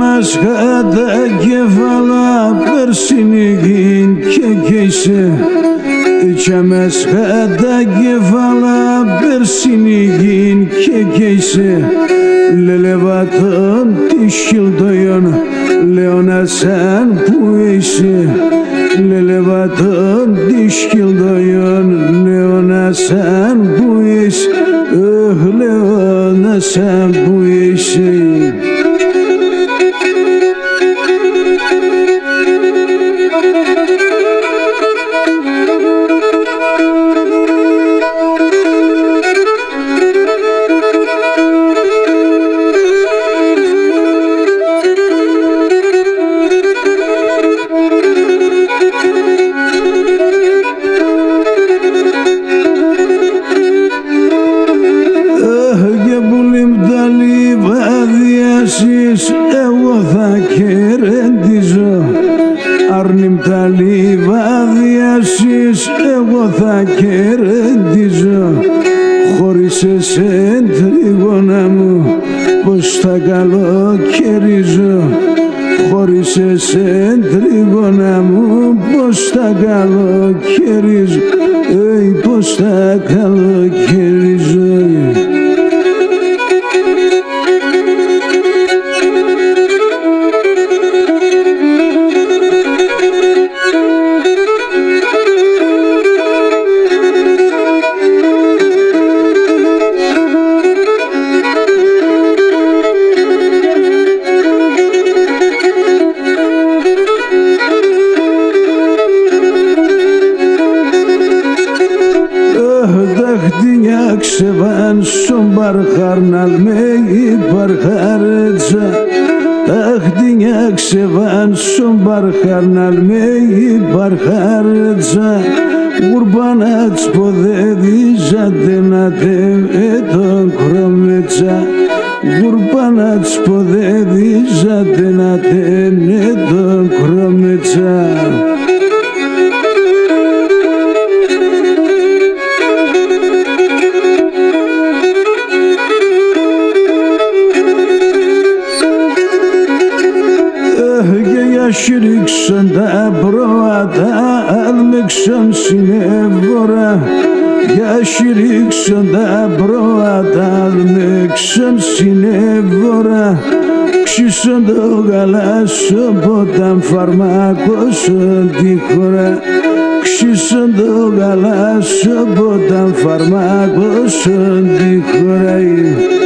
μας τα κεφάλα περσινή και κέισε και μας τα κεφάλα περσινή και κέισε λελεβατών τη χιλτοϊόν λέωνα σαν που είσαι λελεβατών τη χιλτοϊόν λέωνα σαν που είσαι λέωνα σαν που είσαι. Εγώ θα κερδίζω αρνημ τα λιβάδιασης εγώ θα κερδίζω χωρίς εσέν τρίγωνα μου πως θα καλοκαιρίζω χωρίς εσέν τρίγωνα μου πως θα καλοκαιρίζω πως θα καλοκαιρίζω. Ξεβάν στον παρχάρναλ με υπαρχάρετσα τα χτινιά ξεβάν στον παρχάρναλ με υπαρχάρετσα γουρμπάνα τσποδέδιζατε να τεβε τον κρομέτσα γουρμπάνα τσποδέδιζατε να τεβε τον κρομέτσα. Şiriksen de provada almeksen sinevora ya şiriksen de provada almeksen sinevora kşisen de galası potan farmakosun dikora kşisen de galası potan farmakosun dikora.